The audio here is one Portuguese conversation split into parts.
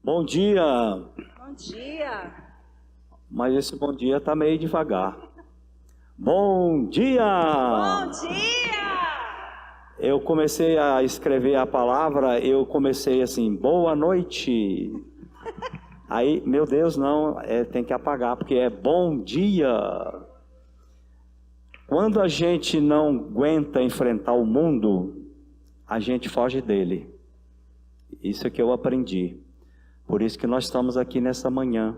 Bom dia! Bom dia! Mas esse bom dia tá meio devagar. Bom dia! Bom dia! Eu comecei a escrever a palavra, eu comecei assim, boa noite. Aí, meu Deus, não, tem que apagar, porque é bom dia. Quando a gente não aguenta enfrentar o mundo, a gente foge dele. Isso é que eu aprendi. Por isso que nós estamos aqui nessa manhã.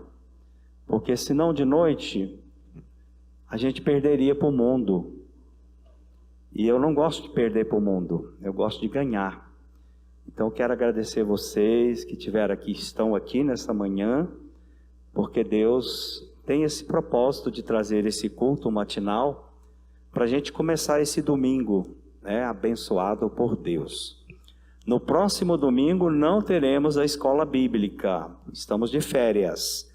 Porque senão de noite, a gente perderia para o mundo. E eu não gosto de perder para o mundo, eu gosto de ganhar. Então eu quero agradecer vocês que estão aqui nessa manhã, porque Deus tem esse propósito de trazer esse culto matinal, para a gente começar esse domingo, abençoado por Deus. No próximo domingo não teremos a escola bíblica, estamos de férias.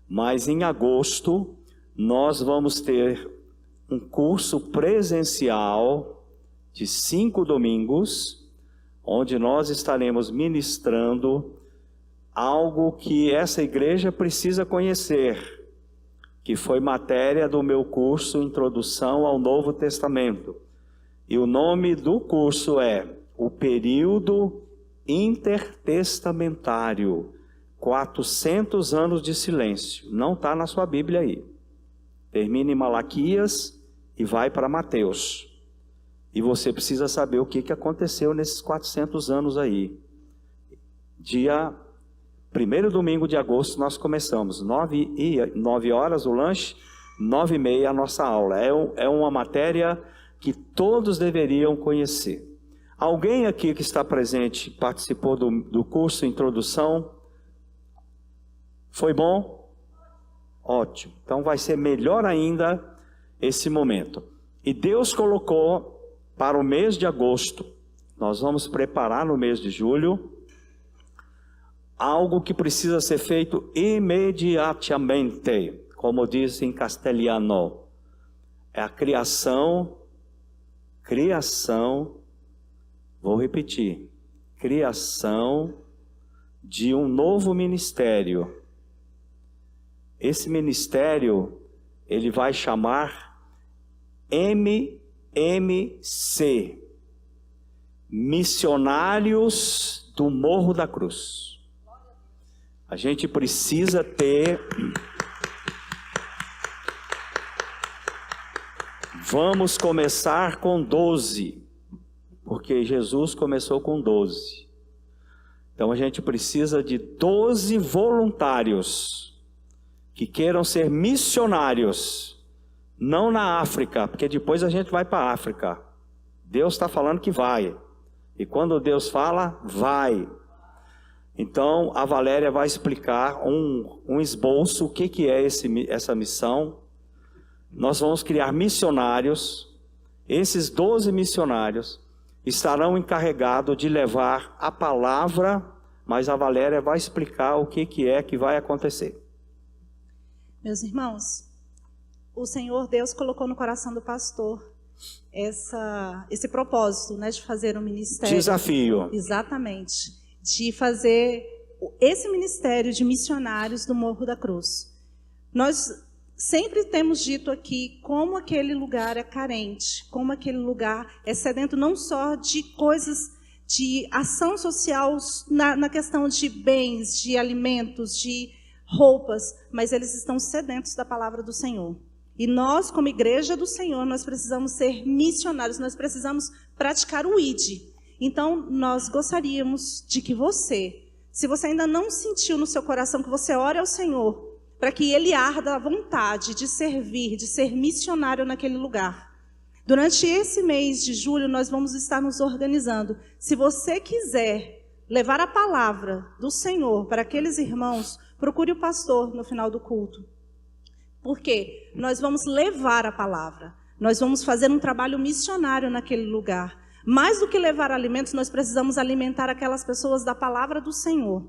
Mas em agosto nós vamos ter um curso presencial de 5 domingos, onde nós estaremos ministrando algo que essa igreja precisa conhecer, que foi matéria do meu curso Introdução ao Novo Testamento. E o nome do curso é o período intertestamentário, 400 anos de silêncio. Não está na sua Bíblia aí. Termina em Malaquias e vai para Mateus. E você precisa saber o que aconteceu nesses 400 anos aí. Dia 1º domingo de agosto nós começamos, 9 horas o lanche, 9h30 a nossa aula. É uma matéria que todos deveriam conhecer. Alguém aqui que está presente participou do curso Introdução? Foi bom? Ótimo. Então vai ser melhor ainda esse momento. E Deus colocou para o mês de agosto, nós vamos preparar no mês de julho, algo que precisa ser feito imediatamente, como diz em castelhano. É a criação, vou repetir, criação de um novo ministério. Esse ministério, ele vai chamar MMC, Missionários do Morro da Cruz. A gente precisa ter... Vamos começar com 12, porque Jesus começou com 12. Então a gente precisa de 12 voluntários que queiram ser missionários, não na África, porque depois a gente vai para a África. Deus está falando que vai, e quando Deus fala, vai. Então a Valéria vai explicar um esboço, o que é essa missão. Nós vamos criar missionários. Esses 12 missionários estarão encarregados de levar a palavra, mas a Valéria vai explicar o que é que vai acontecer. Meus irmãos, o Senhor Deus colocou no coração do pastor esse propósito, de fazer um ministério. Desafio. Exatamente. De fazer esse ministério de missionários do Morro da Cruz. Nós sempre temos dito aqui como aquele lugar é carente, como aquele lugar é sedento não só de coisas, de ação social na questão de bens, de alimentos, de roupas, mas eles estão sedentos da palavra do Senhor. E nós, como igreja do Senhor, nós precisamos ser missionários, nós precisamos praticar o ID. Então, nós gostaríamos de que você, se você ainda não sentiu no seu coração, que você ore ao Senhor, para que Ele arda a vontade de servir, de ser missionário naquele lugar. Durante esse mês de julho, nós vamos estar nos organizando. Se você quiser levar a palavra do Senhor para aqueles irmãos, procure o pastor no final do culto. Porque nós vamos levar a palavra. Nós vamos fazer um trabalho missionário naquele lugar. Mais do que levar alimentos, nós precisamos alimentar aquelas pessoas da palavra do Senhor.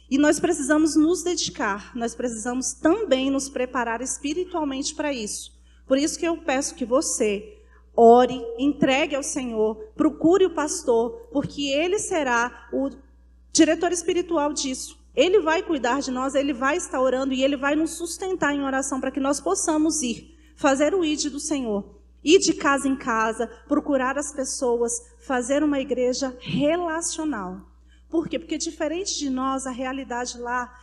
E nós precisamos nos dedicar, nós precisamos também nos preparar espiritualmente para isso. Por isso que eu peço que você ore, entregue ao Senhor, procure o pastor, porque ele será o diretor espiritual disso. Ele vai cuidar de nós, Ele vai estar orando e Ele vai nos sustentar em oração para que nós possamos ir, fazer o ID do Senhor, ir de casa em casa, procurar as pessoas, fazer uma igreja relacional. Por quê? Porque diferente de nós, a realidade lá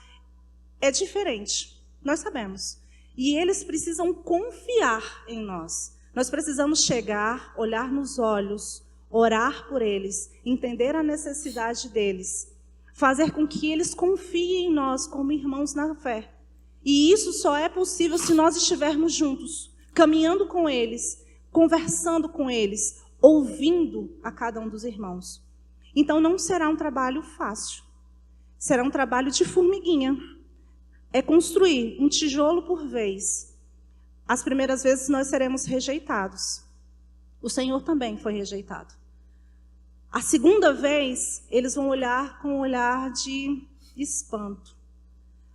é diferente, nós sabemos. E eles precisam confiar em nós. Nós precisamos chegar, olhar nos olhos, orar por eles, entender a necessidade deles, fazer com que eles confiem em nós como irmãos na fé. E isso só é possível se nós estivermos juntos, caminhando com eles, conversando com eles, ouvindo a cada um dos irmãos. Então não será um trabalho fácil, será um trabalho de formiguinha. É construir um tijolo por vez. As primeiras vezes nós seremos rejeitados. O Senhor também foi rejeitado. A segunda vez, eles vão olhar com um olhar de espanto.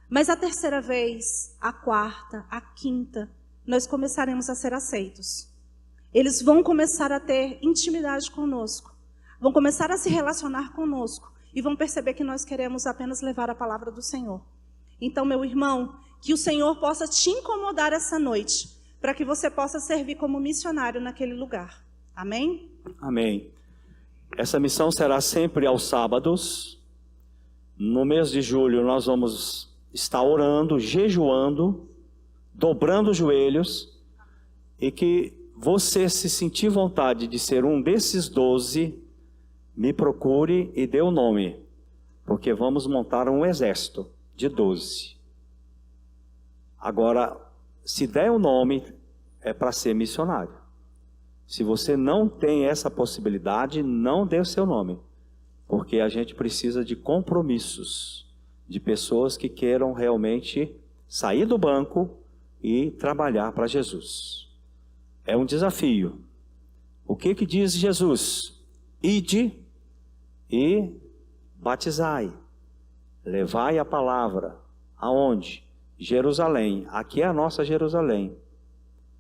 Mas a terceira vez, a quarta, a quinta, nós começaremos a ser aceitos. Eles vão começar a ter intimidade conosco. Vão começar a se relacionar conosco. E vão perceber que nós queremos apenas levar a palavra do Senhor. Então, meu irmão, que o Senhor possa te incomodar essa noite, para que você possa servir como missionário naquele lugar. Amém? Amém. Essa missão será sempre aos sábados. No mês de julho nós vamos estar orando, jejuando, dobrando os joelhos, e que você, se sentir vontade de ser um desses 12, me procure e dê o nome, porque vamos montar um exército de 12. Agora, se der o nome, é para ser missionário. Se você não tem essa possibilidade, não dê o seu nome, porque a gente precisa de compromissos, de pessoas que queiram realmente sair do banco e trabalhar para Jesus. É um desafio. O que diz Jesus? Ide e batizai. Levai a palavra. Aonde? Jerusalém. Aqui é a nossa Jerusalém.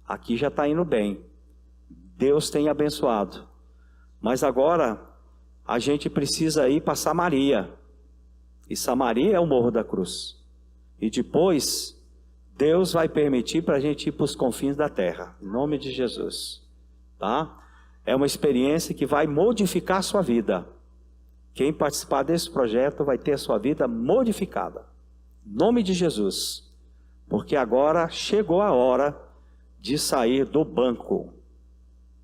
Aqui já está indo bem. Deus tem abençoado. Mas agora a gente precisa ir para Samaria. E Samaria é o Morro da Cruz. E depois Deus vai permitir para a gente ir para os confins da terra. Em nome de Jesus. Tá? É uma experiência que vai modificar a sua vida. Quem participar desse projeto vai ter a sua vida modificada. Em nome de Jesus. Porque agora chegou a hora de sair do banco.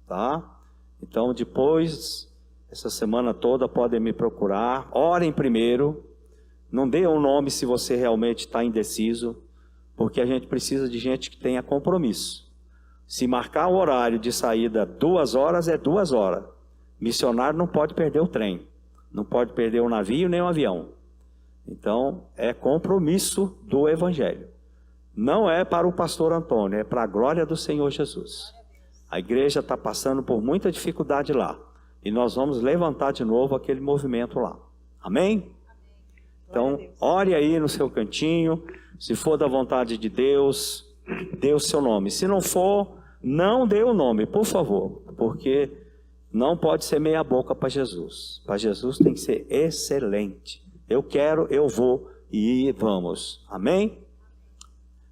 Tá? Então depois, essa semana toda, podem me procurar. Orem primeiro. Não dê um nome se você realmente está indeciso. Porque a gente precisa de gente que tenha compromisso. Se marcar o horário de saída 2 horas, é 2 horas. Missionário não pode perder o trem. Não pode perder o navio nem o avião. Então, é compromisso do Evangelho. Não é para o pastor Antônio, é para a glória do Senhor Jesus. A igreja está passando por muita dificuldade lá. E nós vamos levantar de novo aquele movimento lá. Amém? Então, ore aí no seu cantinho. Se for da vontade de Deus, dê o seu nome. Se não for, não dê o nome, por favor. Porque não pode ser meia boca para Jesus. Para Jesus tem que ser excelente. Eu quero, eu vou e vamos. Amém?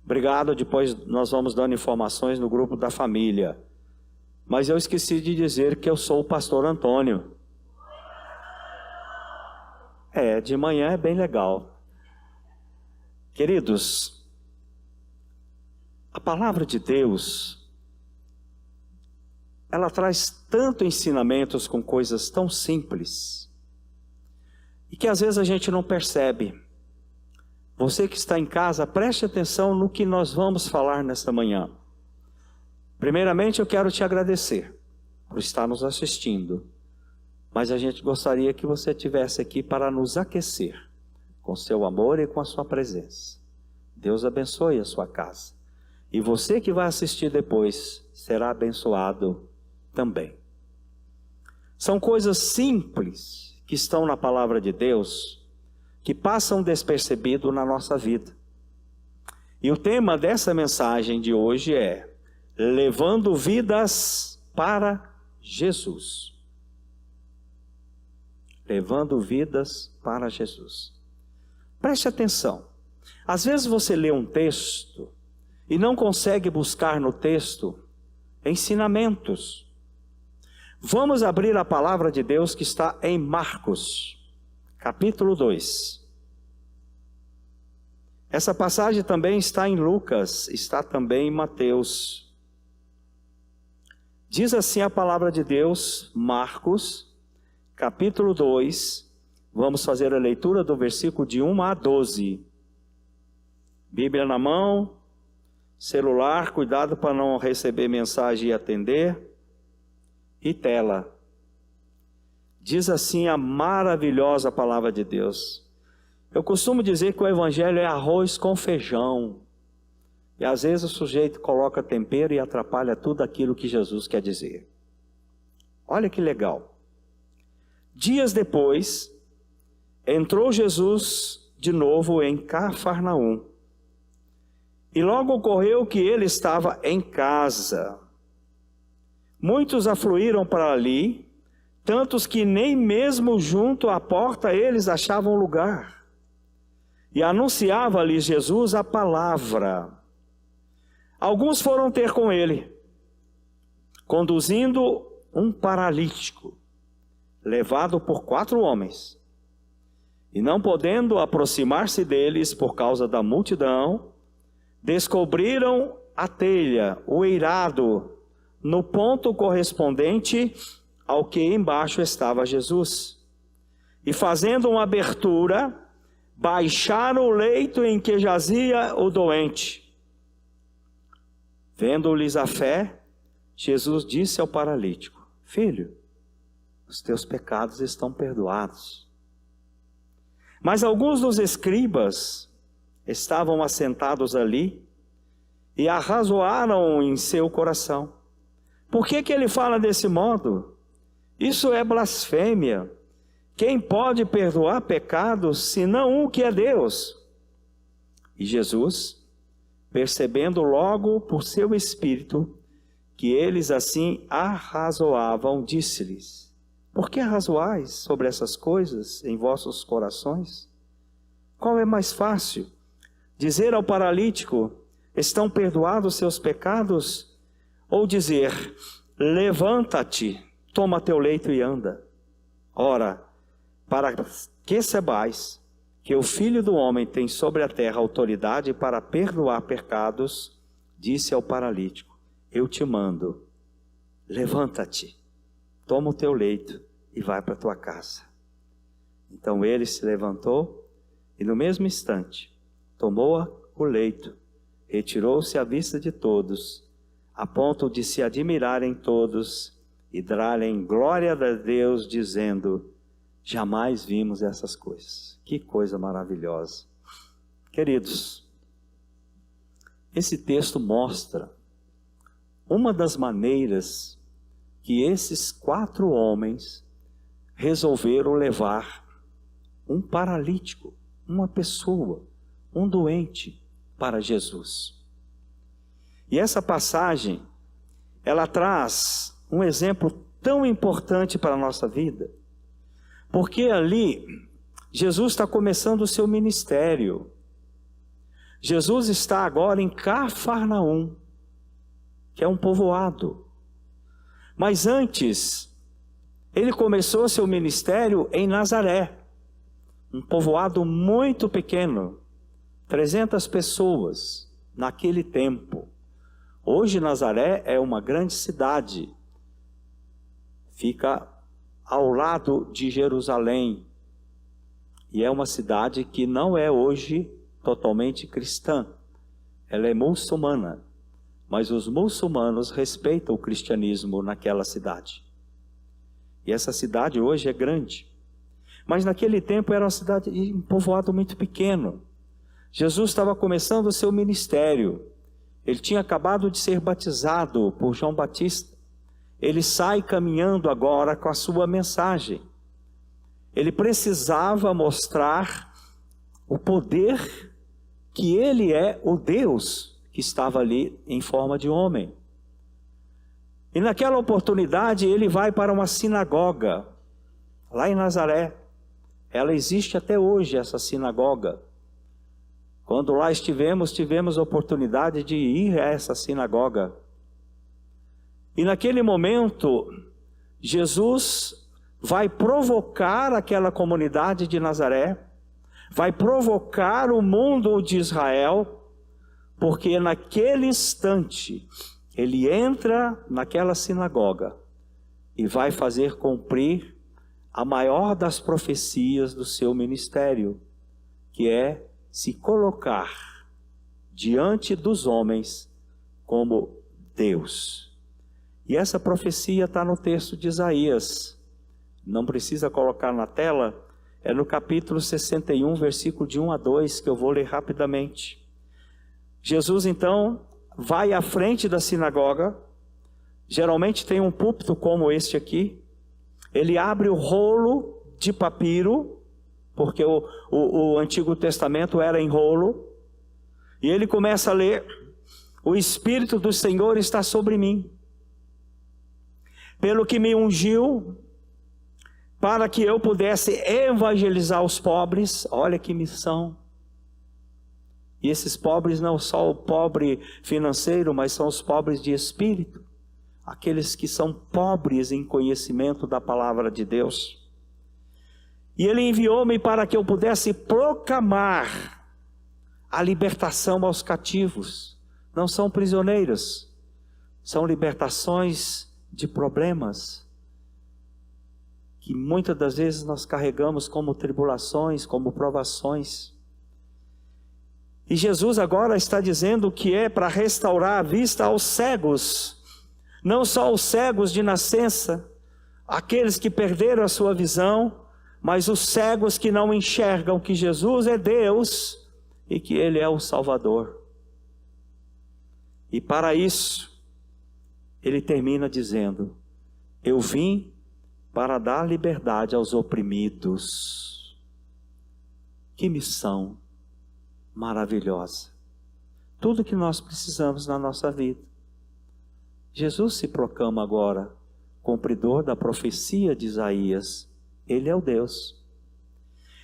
Obrigado. Depois nós vamos dando informações no grupo da família. Mas eu esqueci de dizer que eu sou o pastor Antônio. De manhã é bem legal. Queridos, a palavra de Deus, ela traz tanto ensinamentos com coisas tão simples, e que às vezes a gente não percebe. Você que está em casa, preste atenção no que nós vamos falar nesta manhã. Primeiramente, eu quero te agradecer por estar nos assistindo, mas a gente gostaria que você estivesse aqui para nos aquecer com seu amor e com a sua presença. Deus abençoe a sua casa. E você que vai assistir depois, será abençoado também. São coisas simples que estão na palavra de Deus, que passam despercebido na nossa vida. E o tema dessa mensagem de hoje é: levando vidas para Jesus. Levando vidas para Jesus. Preste atenção. Às vezes você lê um texto e não consegue buscar no texto ensinamentos. Vamos abrir a palavra de Deus que está em Marcos, capítulo 2. Essa passagem também está em Lucas, está também em Mateus. Diz assim a palavra de Deus, Marcos, capítulo 2. Vamos fazer a leitura do versículo de 1 a 12. Bíblia na mão, celular, cuidado para não receber mensagem e atender, e tela. Diz assim a maravilhosa palavra de Deus. Eu costumo dizer que o evangelho é arroz com feijão, e às vezes o sujeito coloca tempero e atrapalha tudo aquilo que Jesus quer dizer. Olha que legal. Dias depois, entrou Jesus de novo em Cafarnaum. E logo ocorreu que ele estava em casa. Muitos afluíram para ali, tantos que nem mesmo junto à porta eles achavam lugar. E anunciava-lhes Jesus a palavra. Alguns foram ter com ele, conduzindo um paralítico, levado por 4 homens. E não podendo aproximar-se deles por causa da multidão, descobriram a telha, o eirado, no ponto correspondente ao que embaixo estava Jesus. E fazendo uma abertura, baixaram o leito em que jazia o doente. Vendo-lhes a fé, Jesus disse ao paralítico: Filho, os teus pecados estão perdoados. Mas alguns dos escribas estavam assentados ali e arrazoaram em seu coração: por que ele fala desse modo? Isso é blasfêmia. Quem pode perdoar pecados, senão o que é Deus? E Jesus, percebendo logo por seu espírito que eles assim arrazoavam, disse-lhes: por que arrazoais sobre essas coisas em vossos corações? Qual é mais fácil? Dizer ao paralítico: estão perdoados seus pecados? Ou dizer: levanta-te, toma teu leito e anda? Ora, para que saibais que o Filho do Homem tem sobre a terra autoridade para perdoar pecados, disse ao paralítico: eu te mando, levanta-te, toma o teu leito e vai para a tua casa. Então ele se levantou e no mesmo instante tomou o leito, retirou-se à vista de todos, a ponto de se admirarem todos e darem glória a Deus, dizendo: jamais vimos essas coisas. Que coisa maravilhosa. Queridos, esse texto mostra uma das maneiras que esses 4 homens resolveram levar um paralítico, uma pessoa, um doente, para Jesus. E essa passagem, ela traz um exemplo tão importante para a nossa vida, porque ali Jesus está começando o seu ministério. Jesus está agora em Cafarnaum, que é um povoado. Mas antes, ele começou seu ministério em Nazaré, um povoado muito pequeno, 300 pessoas naquele tempo. Hoje Nazaré é uma grande cidade, fica ao lado de Jerusalém, e é uma cidade que não é hoje totalmente cristã, ela é muçulmana, mas os muçulmanos respeitam o cristianismo naquela cidade. E essa cidade hoje é grande, mas naquele tempo era uma cidade, um povoado muito pequeno. Jesus estava começando o seu ministério, ele tinha acabado de ser batizado por João Batista, ele sai caminhando agora com a sua mensagem. Ele precisava mostrar o poder que ele é o Deus que estava ali em forma de homem. E naquela oportunidade ele vai para uma sinagoga, lá em Nazaré. Ela existe até hoje, essa sinagoga. Quando lá estivemos, tivemos oportunidade de ir a essa sinagoga. E naquele momento, Jesus vai provocar aquela comunidade de Nazaré, vai provocar o mundo de Israel, porque naquele instante, ele entra naquela sinagoga e vai fazer cumprir a maior das profecias do seu ministério, que é se colocar diante dos homens como Deus. E essa profecia está no texto de Isaías. Não precisa colocar na tela, é no capítulo 61, versículo de 1 a 2, que eu vou ler rapidamente. Jesus então vai à frente da sinagoga, geralmente tem um púlpito como este aqui, ele abre o rolo de papiro, porque o Antigo Testamento era em rolo, e ele começa a ler: o Espírito do Senhor está sobre mim, pelo que me ungiu, para que eu pudesse evangelizar os pobres. Olha que missão! E esses pobres não só o pobre financeiro, mas são os pobres de espírito, aqueles que são pobres em conhecimento da palavra de Deus. E ele enviou-me para que eu pudesse proclamar a libertação aos cativos. Não são prisioneiros, são libertações de problemas que muitas das vezes nós carregamos como tribulações, como provações. E Jesus agora está dizendo que é para restaurar a vista aos cegos, não só os cegos de nascença, aqueles que perderam a sua visão, mas os cegos que não enxergam que Jesus é Deus e que Ele é o Salvador. E para isso, Ele termina dizendo: eu vim para dar liberdade aos oprimidos. Que missão maravilhosa! Tudo que nós precisamos na nossa vida. Jesus se proclama agora cumpridor da profecia de Isaías. Ele é o Deus.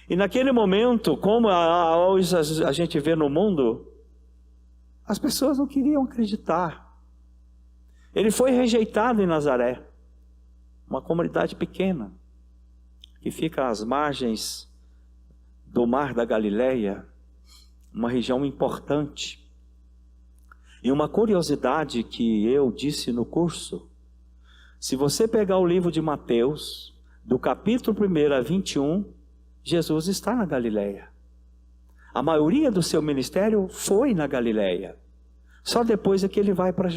E naquele momento, como hoje a gente vê no mundo, as pessoas não queriam acreditar. Ele foi rejeitado em Nazaré, uma comunidade pequena, que fica às margens do Mar da Galileia, uma região importante. E uma curiosidade que eu disse no curso: se você pegar o livro de Mateus, do capítulo 1 a 21, Jesus está na Galileia. A maioria do seu ministério foi na Galileia. Só depois é que ele vai para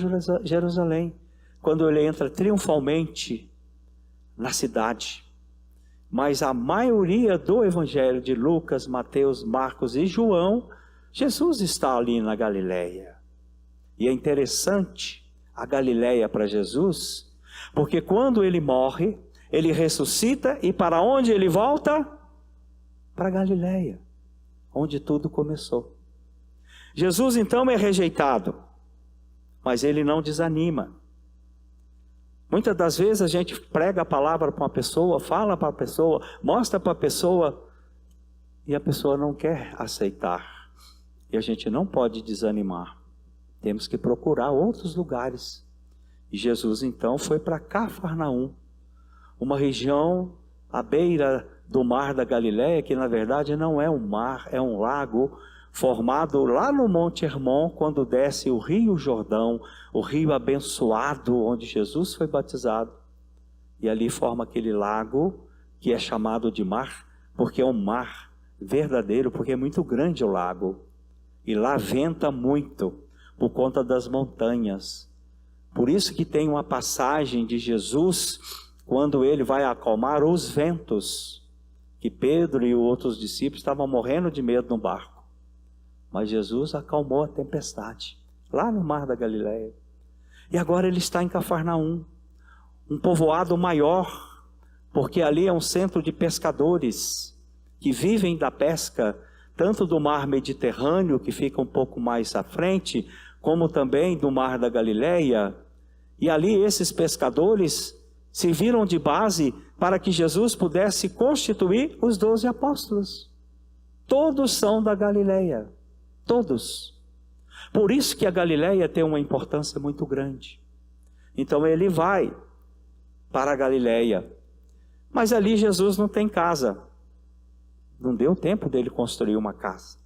Jerusalém, quando ele entra triunfalmente na cidade. Mas a maioria do evangelho de Lucas, Mateus, Marcos e João, Jesus está ali na Galileia. E é interessante a Galileia para Jesus, porque quando ele morre, ele ressuscita, e para onde ele volta? Para Galileia, onde tudo começou. Jesus então é rejeitado, mas ele não desanima. Muitas das vezes a gente prega a palavra para uma pessoa, fala para a pessoa, mostra para a pessoa, e a pessoa não quer aceitar. E a gente não pode desanimar. Temos que procurar outros lugares. E Jesus então foi para Cafarnaum, uma região à beira do Mar da Galileia, que na verdade não é um mar, é um lago, formado lá no Monte Hermon, quando desce o Rio Jordão, o rio abençoado, onde Jesus foi batizado. E ali forma aquele lago, que é chamado de mar, porque é um mar verdadeiro, porque é muito grande o lago. E lá venta muito, por conta das montanhas. Por isso que tem uma passagem de Jesus, quando ele vai acalmar os ventos, que Pedro e os outros discípulos estavam morrendo de medo no barco. Mas Jesus acalmou a tempestade, lá no Mar da Galileia. E agora ele está em Cafarnaum, um povoado maior, porque ali é um centro de pescadores, que vivem da pesca, tanto do Mar Mediterrâneo, que fica um pouco mais à frente, como também do Mar da Galileia. E ali esses pescadores serviram de base para que Jesus pudesse constituir os 12 apóstolos. Todos são da Galileia. Todos. Por isso que a Galileia tem uma importância muito grande. Então ele vai para a Galileia. Mas ali Jesus não tem casa. Não deu tempo dele construir uma casa.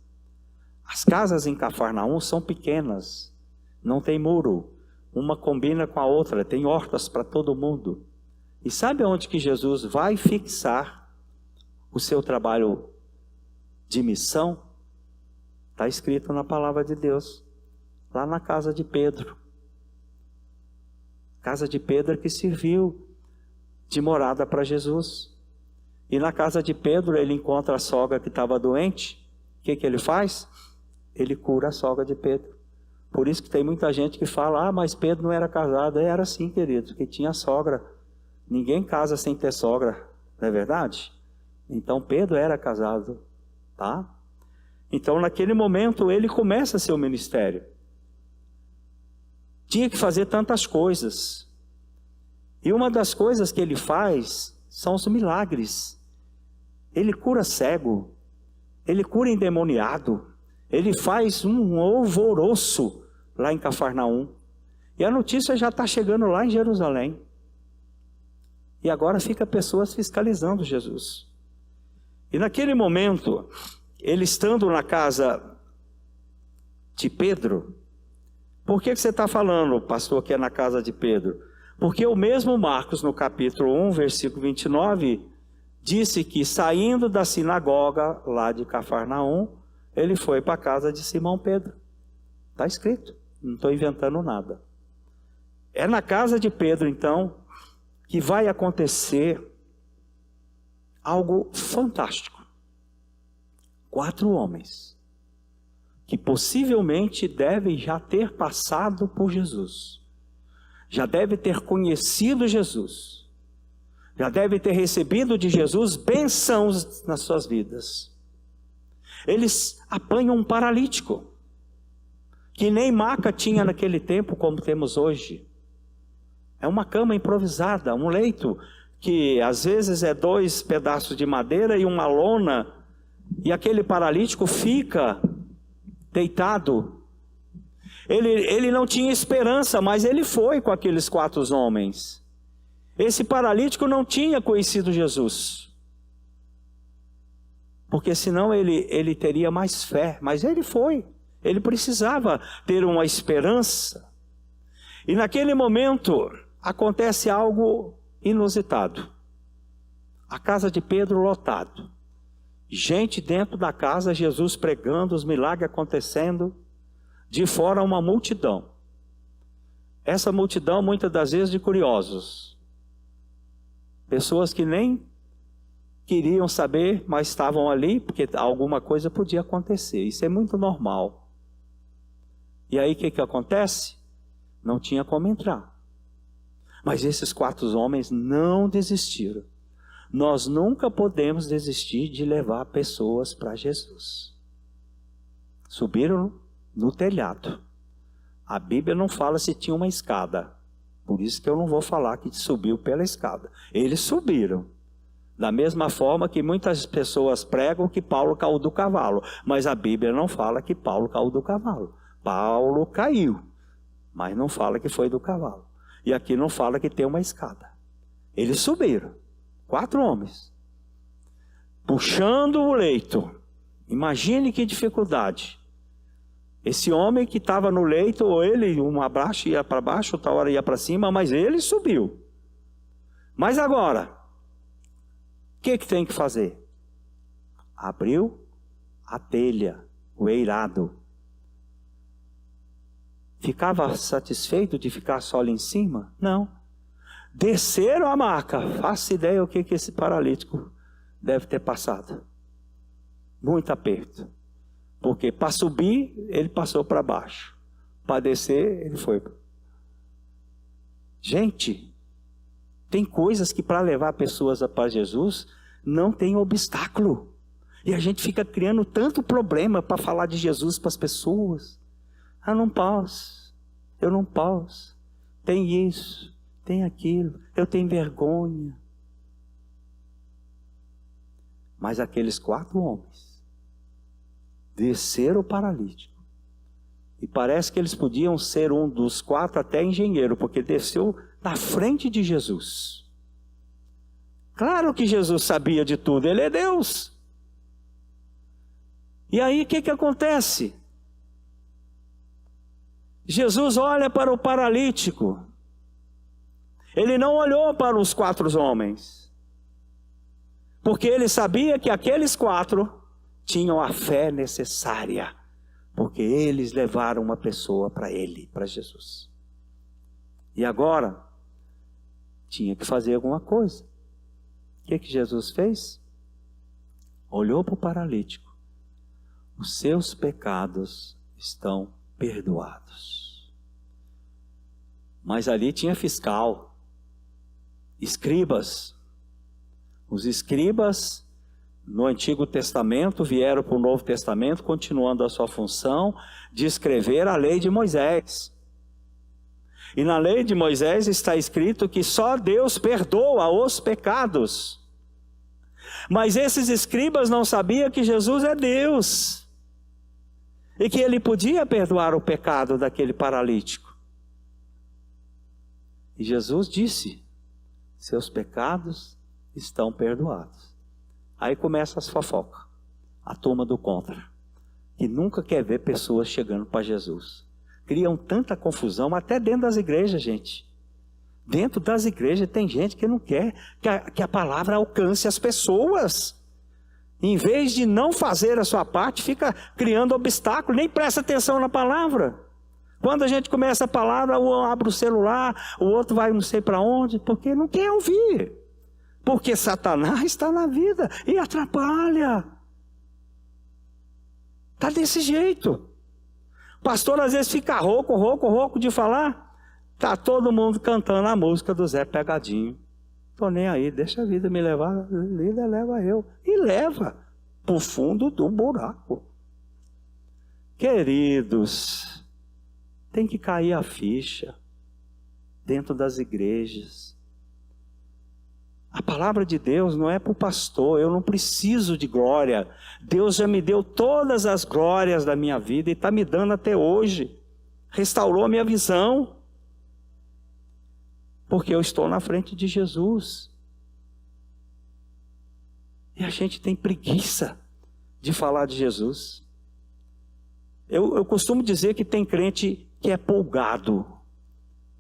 As casas em Cafarnaum são pequenas. Não tem muro. Uma combina com a outra. Tem hortas para todo mundo. E sabe onde que Jesus vai fixar o seu trabalho de missão? Está escrito na palavra de Deus. Lá na casa de Pedro. Casa de Pedro que serviu de morada para Jesus. E na casa de Pedro ele encontra a sogra que estava doente. O que ele faz? Ele cura a sogra de Pedro. Por isso que tem muita gente que fala, mas Pedro não era casado. Era sim, querido, porque tinha sogra. Ninguém casa sem ter sogra, não é verdade? Então Pedro era casado, tá? Então naquele momento ele começa seu ministério. Tinha que fazer tantas coisas. E uma das coisas que ele faz são os milagres. Ele cura cego, ele cura endemoniado, ele faz um alvoroço lá em Cafarnaum. E a notícia já está chegando lá em Jerusalém. E agora fica pessoas fiscalizando Jesus. E naquele momento, ele estando na casa de Pedro, por que você está falando, pastor, que é na casa de Pedro? Porque o mesmo Marcos, no capítulo 1, versículo 29, disse que saindo da sinagoga lá de Cafarnaum, ele foi para a casa de Simão Pedro. Está escrito, não estou inventando nada. É na casa de Pedro, então, que vai acontecer algo fantástico. 4 homens, que possivelmente devem já ter passado por Jesus, já devem ter conhecido Jesus, já devem ter recebido de Jesus bênçãos nas suas vidas. Eles apanham um paralítico, que nem maca tinha naquele tempo como temos hoje. É uma cama improvisada, um leito, que às vezes é 2 pedaços de madeira e uma lona, e aquele paralítico fica deitado. Ele não tinha esperança, mas ele foi com aqueles 4 homens. Esse paralítico não tinha conhecido Jesus, porque senão ele teria mais fé, mas ele foi. Ele precisava ter uma esperança. E naquele momento acontece algo inusitado. A casa de Pedro lotado. Gente dentro da casa, Jesus pregando, os milagres acontecendo. De fora uma multidão. Essa multidão muitas das vezes de curiosos. Pessoas que nem queriam saber, mas estavam ali porque alguma coisa podia acontecer. Isso é muito normal. E aí o que acontece? Não tinha como entrar. Mas esses 4 homens não desistiram. Nós nunca podemos desistir de levar pessoas para Jesus. Subiram no telhado. A Bíblia não fala se tinha uma escada. Por isso que eu não vou falar que subiu pela escada. Eles subiram. Da mesma forma que muitas pessoas pregam que Paulo caiu do cavalo. Mas a Bíblia não fala que Paulo caiu do cavalo. Paulo caiu, mas não fala que foi do cavalo. E aqui não fala que tem uma escada. Eles subiram, 4 homens, puxando o leito. Imagine que dificuldade. Esse homem que estava no leito, ou ele, um abraço ia para baixo, outra hora ia para cima, mas ele subiu. Mas agora, o que tem que fazer? Abriu a telha, o eirado. Ficava satisfeito de ficar só ali em cima? Não. Desceram a maca. Faça ideia o que esse paralítico deve ter passado. Muito aperto. Porque para subir, ele passou para baixo. Para descer, ele foi. Gente, tem coisas que para levar pessoas para Jesus, não tem obstáculo. E a gente fica criando tanto problema para falar de Jesus para as pessoas. Ah, não posso, eu não posso, tem isso, tem aquilo, eu tenho vergonha. Mas aqueles 4 homens descer o paralítico. E parece que eles podiam ser um dos 4 até engenheiro, porque desceu na frente de Jesus. Claro que Jesus sabia de tudo, ele é Deus. E aí o que acontece? Jesus olha para o paralítico. Ele não olhou para os 4 homens, porque ele sabia que aqueles 4 tinham a fé necessária, porque eles levaram uma pessoa para ele, para Jesus. E agora, tinha que fazer alguma coisa. O que Jesus fez? Olhou para o paralítico. Os seus pecados estão perdoados. Mas ali tinha fiscal, escribas. Os escribas no Antigo Testamento vieram para o Novo Testamento, continuando a sua função de escrever a lei de Moisés. E na lei de Moisés está escrito que só Deus perdoa os pecados. Mas esses escribas não sabiam que Jesus é Deus e que ele podia perdoar o pecado daquele paralítico. E Jesus disse: seus pecados estão perdoados. Aí começa as fofocas, a turma do contra, que nunca quer ver pessoas chegando para Jesus. Criam tanta confusão, até dentro das igrejas, gente. Dentro das igrejas tem gente que não quer que a palavra alcance as pessoas. Em vez de não fazer a sua parte, fica criando obstáculo, nem presta atenção na palavra. Quando a gente começa a palavra, um abre o celular, o outro vai não sei para onde, porque não quer ouvir. Porque Satanás está na vida e atrapalha. Está desse jeito. O pastor às vezes fica rouco de falar. Está todo mundo cantando a música do Zé Pegadinho. Estou nem aí, deixa a vida me levar, a vida leva eu. E leva para o fundo do buraco. Queridos, tem que cair a ficha dentro das igrejas. A palavra de Deus não é para o pastor, eu não preciso de glória. Deus já me deu todas as glórias da minha vida e está me dando até hoje. Restaurou a minha visão. Porque eu estou na frente de Jesus. E a gente tem preguiça de falar de Jesus. Eu costumo dizer que tem crente que é polgado.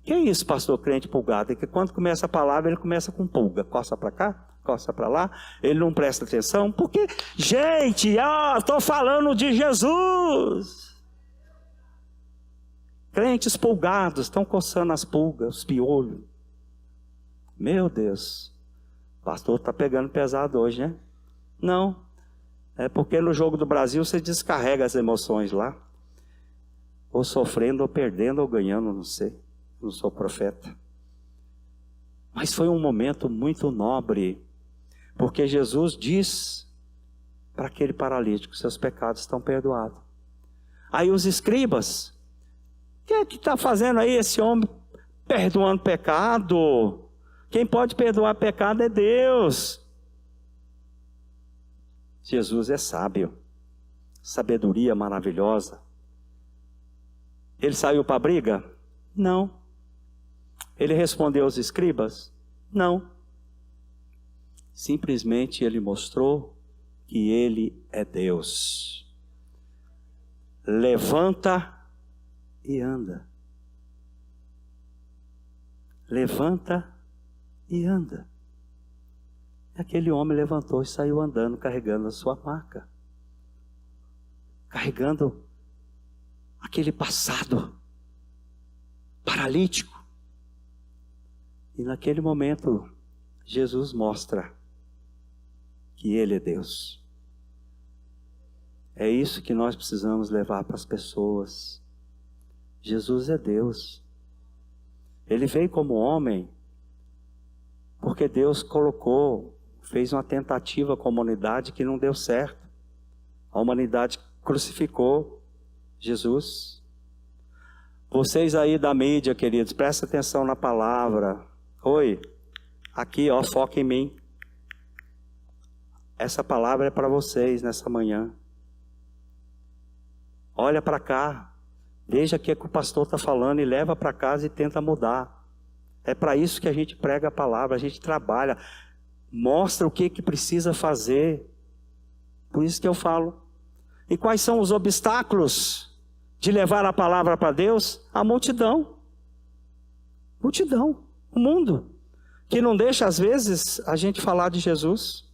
Que é isso, pastor, crente pulgado? É que quando começa a palavra, ele começa com pulga. Coça para cá, coça para lá. Ele não presta atenção. Porque, gente, estou falando de Jesus. Crentes pulgados, estão coçando as pulgas, os piolhos. Meu Deus, o pastor está pegando pesado hoje, né? Não, é porque no jogo do Brasil você descarrega as emoções lá. Ou sofrendo, ou perdendo, ou ganhando, não sei. Não sou profeta. Mas foi um momento muito nobre, porque Jesus diz para aquele paralítico: seus pecados estão perdoados. Aí os escribas: o que é que está fazendo aí esse homem perdoando pecado? Quem pode perdoar pecado é Deus. Jesus é sábio, sabedoria maravilhosa. Ele saiu para a briga? Não. Ele respondeu aos escribas? Não. Simplesmente ele mostrou que ele é Deus. Levanta e anda. Levanta e anda. Aquele homem levantou e saiu andando, carregando a sua maca. Carregando aquele passado paralítico. E naquele momento, Jesus mostra que Ele é Deus. É isso que nós precisamos levar para as pessoas. Jesus é Deus. Ele veio como homem, porque Deus fez uma tentativa com a humanidade que não deu certo. A humanidade crucificou Jesus. Vocês aí da mídia, queridos, prestem atenção na palavra. Oi, aqui ó, foca em mim. Essa palavra é para vocês nessa manhã. olha para cá, veja o que o pastor está falando e leva para casa e tenta mudar. É para isso que a gente prega a palavra, a gente trabalha, mostra o que precisa fazer. Por isso que eu falo. E quais são os obstáculos de levar a palavra para Deus? A multidão. Multidão, o mundo, que não deixa às vezes a gente falar de Jesus.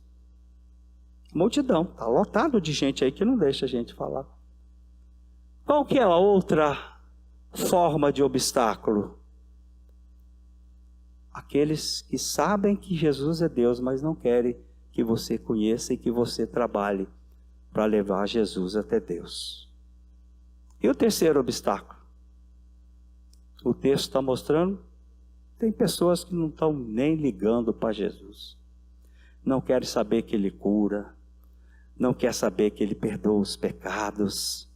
Multidão, está lotado de gente aí que não deixa a gente falar. Qual que é a outra forma de obstáculo? Aqueles que sabem que Jesus é Deus, mas não querem que você conheça e que você trabalhe para levar Jesus até Deus. E o terceiro obstáculo? O texto está mostrando, tem pessoas que não estão nem ligando para Jesus. Não querem saber que Ele cura, não querem saber que Ele perdoa os pecados,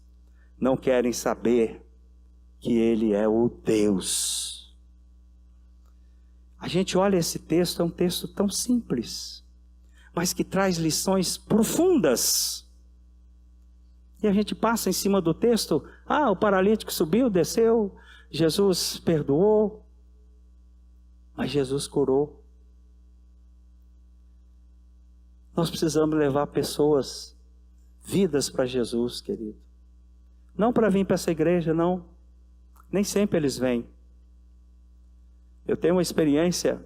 não querem saber que Ele é o Deus. A gente olha esse texto, é um texto tão simples, mas que traz lições profundas. E a gente passa em cima do texto, o paralítico subiu, desceu, Jesus perdoou, mas Jesus curou. Nós precisamos levar pessoas, vidas para Jesus, querido. Não para vir para essa igreja, não. Nem sempre eles vêm. Eu tenho uma experiência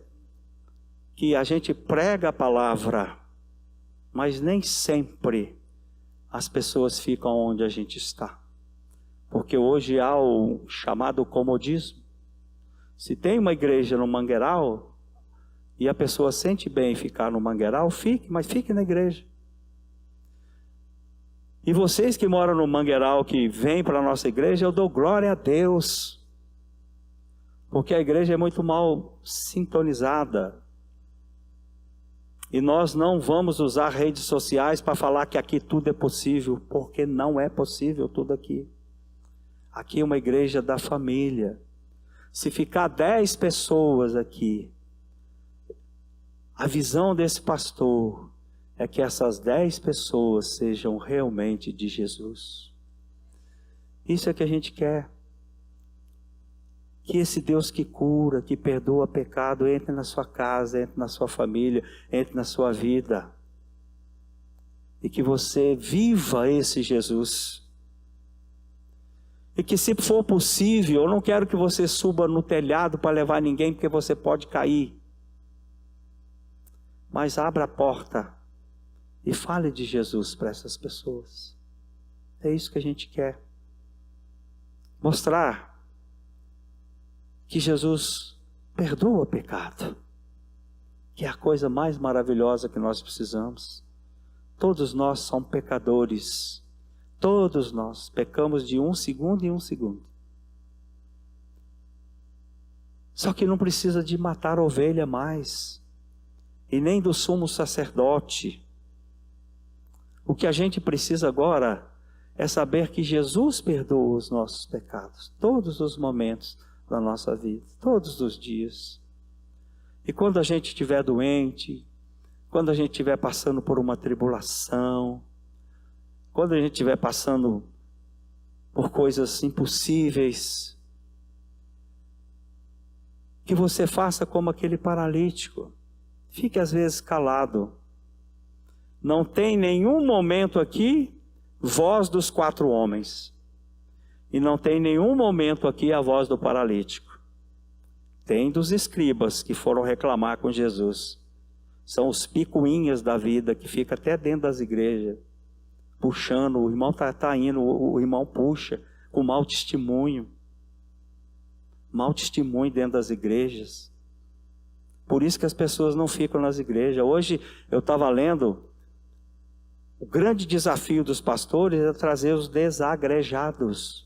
que a gente prega a palavra, mas nem sempre as pessoas ficam onde a gente está. Porque hoje há o chamado comodismo. Se tem uma igreja no Mangueiral e a pessoa sente bem ficar no Mangueiral, fique, mas fique na igreja. E vocês que moram no Mangueiral, que vêm para a nossa igreja, eu dou glória a Deus. Porque a igreja é muito mal sintonizada. E nós não vamos usar redes sociais para falar que aqui tudo é possível, porque não é possível tudo aqui. Aqui é uma igreja da família. Se ficar 10 pessoas aqui, a visão desse pastor é que essas 10 pessoas sejam realmente de Jesus. Isso é que a gente quer. Que esse Deus que cura, que perdoa pecado, entre na sua casa, entre na sua família, entre na sua vida. E que você viva esse Jesus. E que se for possível, eu não quero que você suba no telhado para levar ninguém, porque você pode cair. Mas abra a porta e fale de Jesus para essas pessoas. É isso que a gente quer. Mostrar que Jesus perdoa pecado, que é a coisa mais maravilhosa que nós precisamos. Todos nós somos pecadores. Todos nós pecamos de 1 segundo em 1 segundo. Só que não precisa de matar ovelha mais, e nem do sumo sacerdote. O que a gente precisa agora é saber que Jesus perdoa os nossos pecados, todos os momentos da nossa vida, todos os dias. E quando a gente estiver doente, quando a gente estiver passando por uma tribulação, quando a gente estiver passando por coisas impossíveis, que você faça como aquele paralítico. Fique às vezes calado. Não tem nenhum momento aqui voz dos 4 homens. E não tem nenhum momento aqui a voz do paralítico. Tem dos escribas que foram reclamar com Jesus. São os picuinhas da vida que ficam até dentro das igrejas, puxando, o irmão está indo, o irmão puxa, com mau testemunho. Mau testemunho dentro das igrejas. Por isso que as pessoas não ficam nas igrejas. Hoje eu estava lendo, o grande desafio dos pastores é trazer os desagrejados,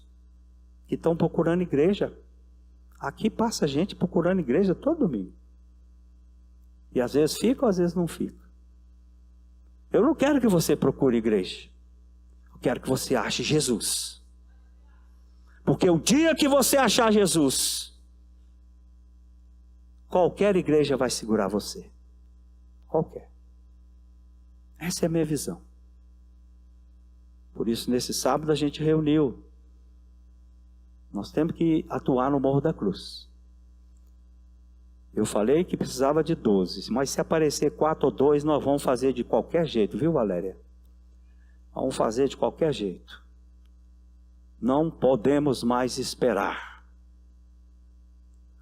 que estão procurando igreja. Aqui passa gente procurando igreja todo domingo. E às vezes fica, às vezes não fica. Eu não quero que você procure igreja. Eu quero que você ache Jesus. Porque o dia que você achar Jesus, qualquer igreja vai segurar você. Qualquer. Essa é a minha visão. Por isso, nesse sábado a gente reuniu Nós temos que atuar no Morro da Cruz. Eu falei que precisava de 12, mas se aparecer 4 ou 2, nós vamos fazer de qualquer jeito, viu, Valéria? Vamos fazer de qualquer jeito. Não podemos mais esperar.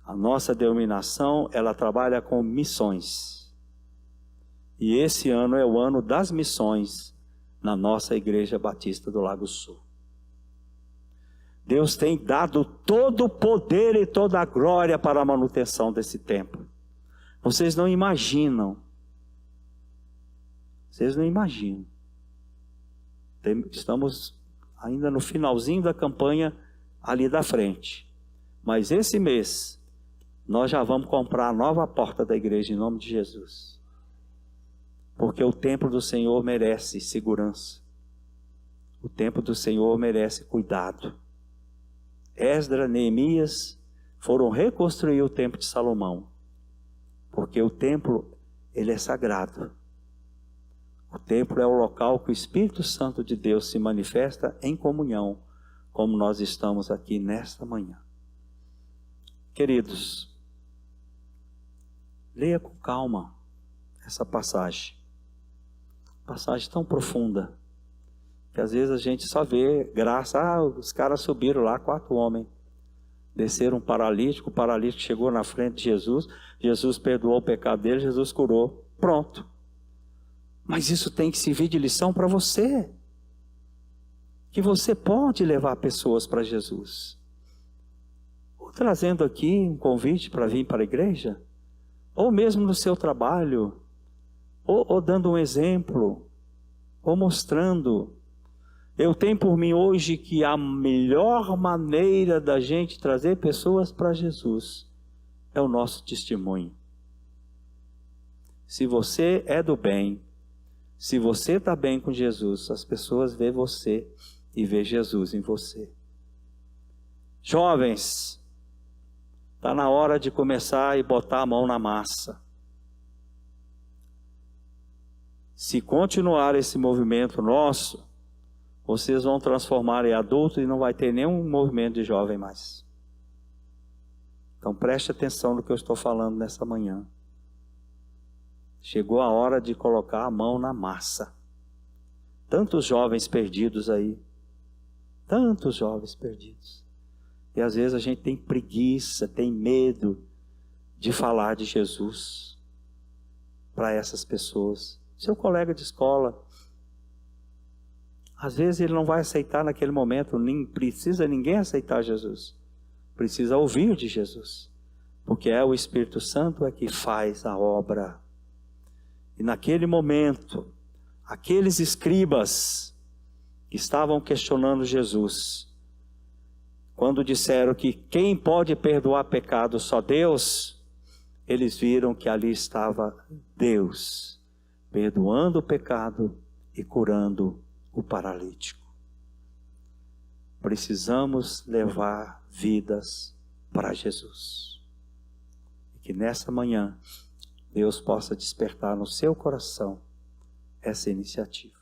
A nossa denominação, ela trabalha com missões. E esse ano é o ano das missões na nossa Igreja Batista do Lago Sul. Deus tem dado todo o poder e toda a glória para a manutenção desse templo. Vocês não imaginam. Vocês não imaginam. Estamos ainda no finalzinho da campanha ali da frente. Mas esse mês, nós já vamos comprar a nova porta da igreja em nome de Jesus. Porque o templo do Senhor merece segurança. O templo do Senhor merece cuidado. Esdras, Neemias foram reconstruir o templo de Salomão. Porque o templo, ele é sagrado. O templo é o local que o Espírito Santo de Deus se manifesta em comunhão, como nós estamos aqui nesta manhã. Queridos, leia com calma essa passagem. Passagem tão profunda, que às vezes a gente só vê graça. Os caras subiram lá, 4 homens, desceram um paralítico, o paralítico chegou na frente de Jesus, Jesus perdoou o pecado dele, Jesus curou, pronto. Mas isso tem que servir de lição para você, que você pode levar pessoas para Jesus, ou trazendo aqui um convite para vir para a igreja, ou mesmo no seu trabalho, ou dando um exemplo, ou mostrando. Eu tenho por mim hoje que a melhor maneira da gente trazer pessoas para Jesus é o nosso testemunho. Se você é do bem, se você está bem com Jesus, as pessoas veem você e veem Jesus em você. Jovens, está na hora de começar e botar a mão na massa. Se continuar esse movimento nosso, vocês vão transformar em adultos e não vai ter nenhum movimento de jovem mais. Então preste atenção no que eu estou falando nessa manhã. Chegou a hora de colocar a mão na massa. Tantos jovens perdidos aí. Tantos jovens perdidos. E às vezes a gente tem preguiça, tem medo de falar de Jesus para essas pessoas. Seu colega de escola, às vezes ele não vai aceitar naquele momento, nem precisa ninguém aceitar Jesus. Precisa ouvir de Jesus. Porque é o Espírito Santo que faz a obra. E naquele momento, aqueles escribas que estavam questionando Jesus, quando disseram que quem pode perdoar pecado só Deus, eles viram que ali estava Deus, perdoando o pecado e curando o paralítico. Precisamos levar vidas para Jesus. E que nessa manhã Deus possa despertar no seu coração essa iniciativa.